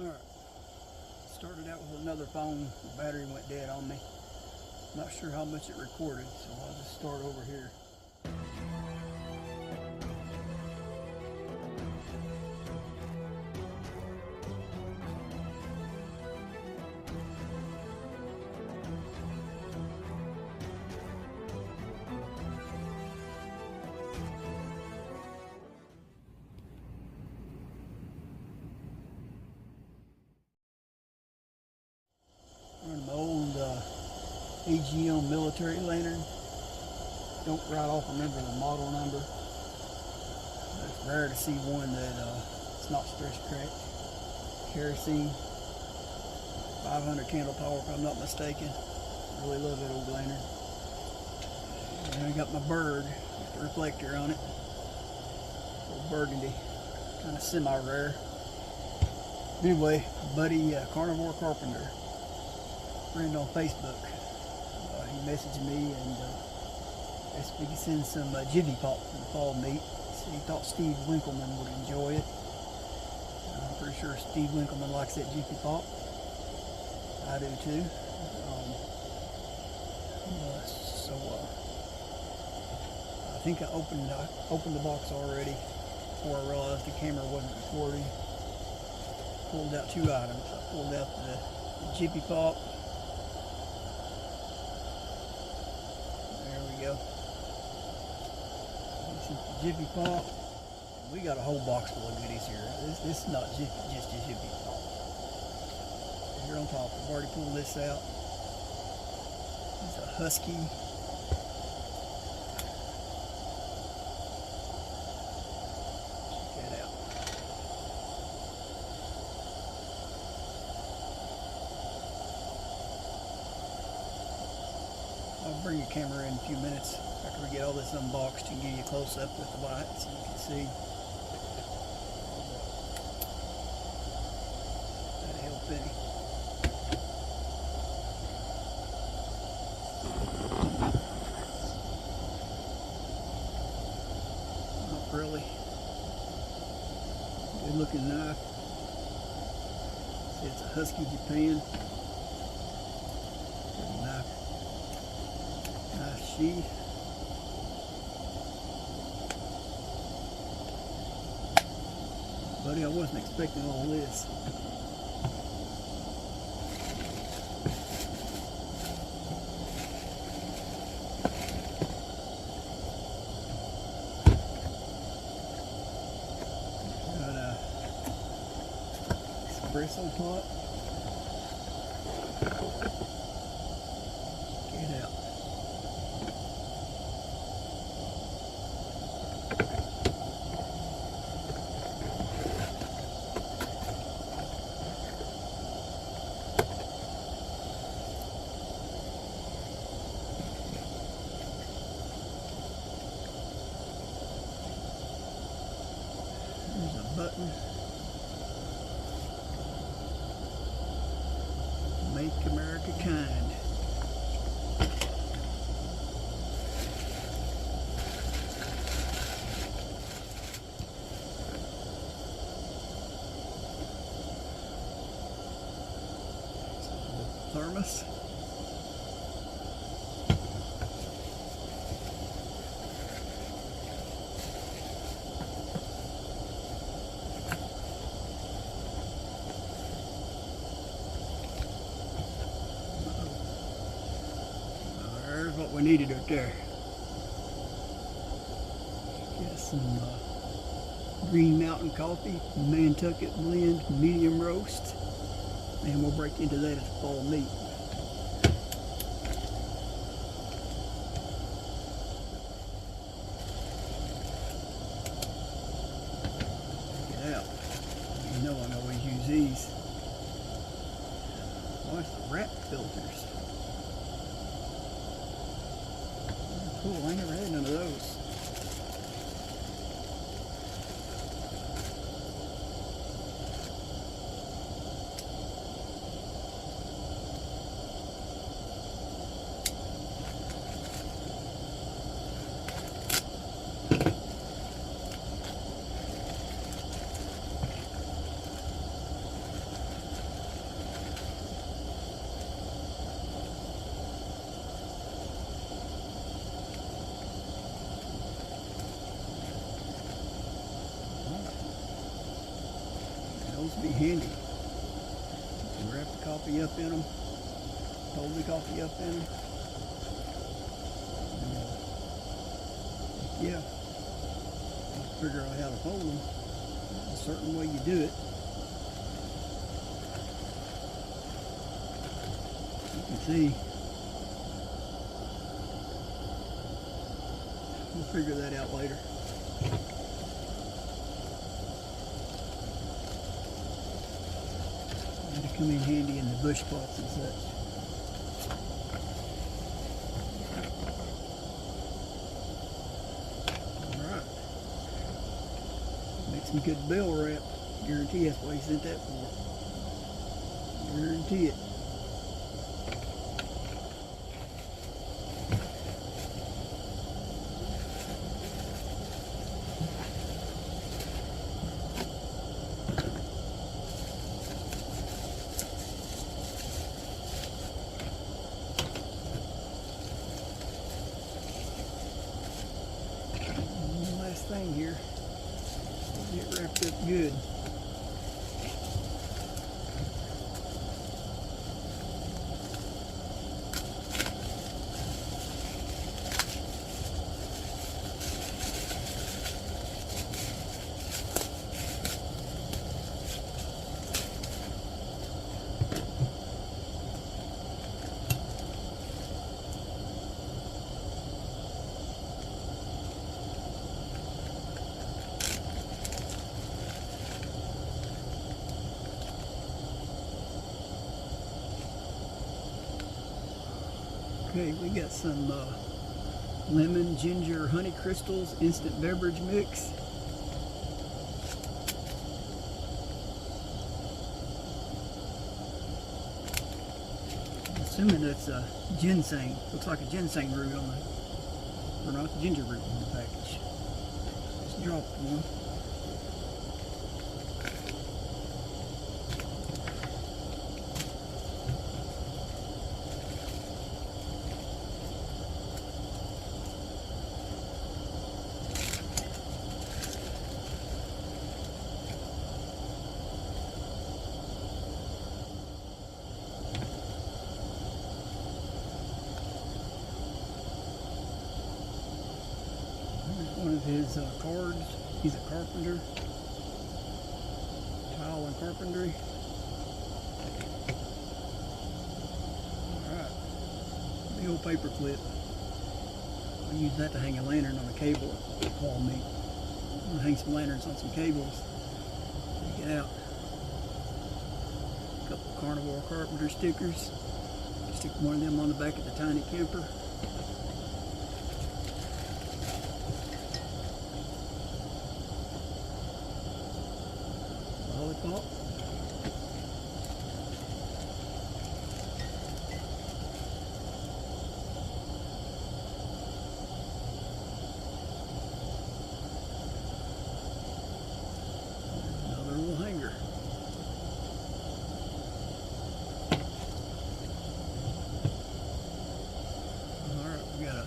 Alright, started out with another phone. The battery went dead on me. Not sure how much it recorded, so I'll just start over here. Running my old AGM military lantern. Don't right off remember the model number. It's rare to see one that it's not stress cracked. Kerosene, 500 candle power if I'm not mistaken. Really love that old lantern. And I got my bird with the reflector on it. Old burgundy, kind of semi-rare. Anyway, buddy Carnivore Carpenter, friend on Facebook, he messaged me and asked if we could send some Jiffy Pop for the fall meet. So he thought Steve Winkleman would enjoy it. I'm pretty sure Steve Winkleman likes that Jiffy Pop. I do too. I think I opened the box already before I realized the camera wasn't recording. Pulled out two items. I pulled out the Jiffy Pop. There we go. This is the Jiffy Pop. We got a whole box full of goodies here. This is not just Jiffy Pop. Here on top, I've already pulled this out. It's a Husky. Check that out. I'll bring your camera in a few minutes after we get all this unboxed and give you a close-up with the light so you can see. That'll help any. Not really. Good looking knife. It's a Husky Japan. Good knife. Nice sheath. Buddy, I wasn't expecting all this. Got a espresso pot. Get out. There's a button. Make America kind. Thermos. There's what we needed right there. Got some Green Mountain coffee, Nantucket blend, medium roast. And we'll break into that at the fall meet. Check it out. You know I always use these. Oh, it's the wrap filters. Cool, I never had none of those. those would be handy. You can wrap the coffee up in them, hold the coffee up in them. And, yeah, figure out how to hold them. A certain way you do it. You can see. We'll figure that out later. It'll come in handy in the bush plots and such. Alright. Make some good bell wrap. Guarantee that's what he sent that for. Guarantee it. Thing here, get wrapped up good. Okay, we got some lemon, ginger, honey crystals, instant beverage mix. I'm assuming that's ginseng. Looks like a ginseng root on it. Or not, ginger root on the package. Just dropped one. One of his cards. He's a carpenter. Tile and carpentry. Alright. Big old paper clip. I use that to hang a lantern on a cable at fall meet. I'm going to hang some lanterns on some cables. Check it out. A couple of Carnivore Carpenter stickers. Stick one of them on the back of the tiny camper. Lollipop. Another little hanger. Alright, we got a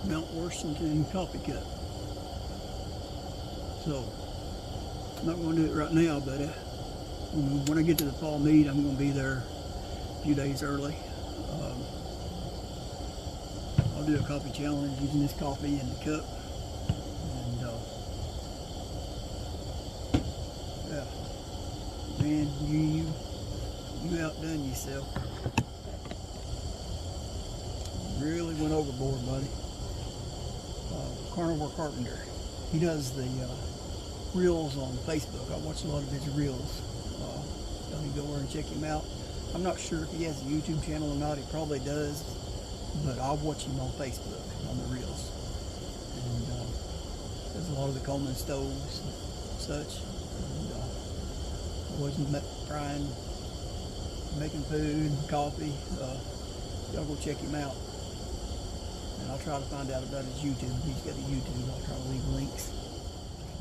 Mount Washington coffee cup. So, I'm not going to do it right now, but when I get to the fall meet, I'm going to be there a few days early. I'll do a coffee challenge using this coffee in the cup. And yeah, man, you outdone yourself. Really went overboard, buddy. Carnivore Carpenter. He does the reels on Facebook. I watch a lot of his reels. Y'all need to go over and check him out. I'm not sure if he has a YouTube channel or not. He probably does, but I'll watch him on Facebook on the reels. And there's a lot of the Coleman stoves and such. And always frying, making food, coffee. Y'all go check him out. And I'll try to find out about his YouTube. If he's got a YouTube, I'll try to leave links.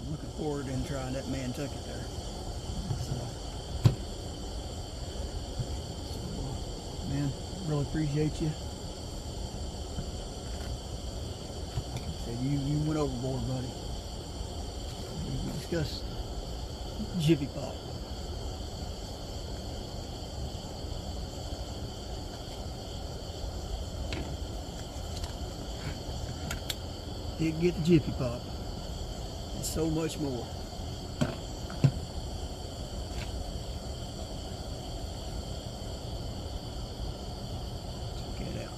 I'm looking forward to trying that Nantucket there. So, man, really appreciate you. Like I said, you went overboard, buddy. We discussed Jiffy Pop. Did get the Jiffy Pop and so much more. Check it out.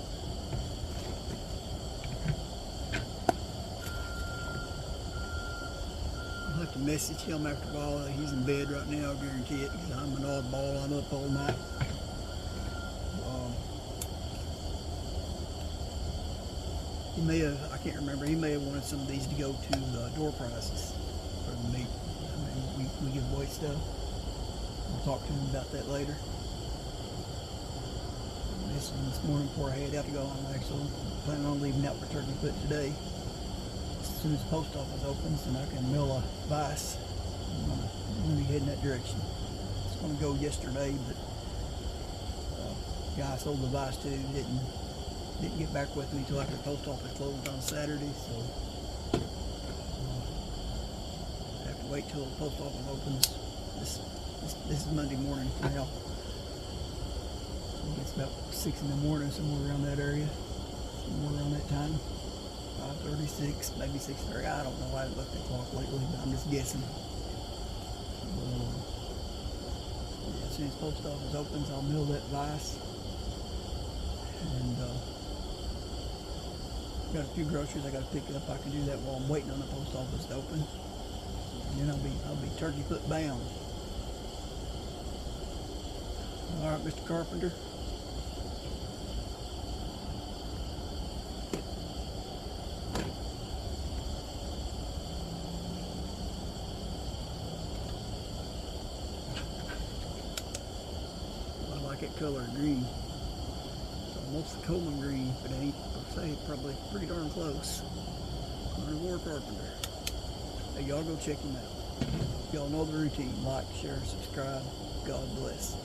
I'll have to message him after a while. He's in bed right now, I guarantee it, because I'm an oddball. I'm up all night. He may have, I can't remember, he may have wanted some of these to go to door prizes for the meet. I mean, we give away stuff. We'll talk to him about that later. This morning before I head out to go, I'm actually planning on leaving out for turkey foot today. As soon as the post office opens and I can mill a vise, I'm going to be heading that direction. I was going to go yesterday, but the guy I sold the vise to didn't get back with me till after the post office closed on Saturday, so I have to wait till the post office opens. This is Monday morning now. I think it's about 6 in the morning, somewhere around that area, somewhere around that time. 5:36, maybe 6:30. I don't know. I haven't looked at the clock lately, but I'm just guessing. Yeah, as soon as the post office opens, I'll mill that vise. And got a few groceries I got to pick up. I can do that while I'm waiting on the post office to open. And then I'll be turkey foot bound. All right, Mr. Carpenter. I like that color green. It's almost a Coleman green, but it ain't per se, probably pretty darn close. Carnivore Carpenter. Hey, y'all go check him out. Y'all know the routine. Like, share, subscribe. God bless.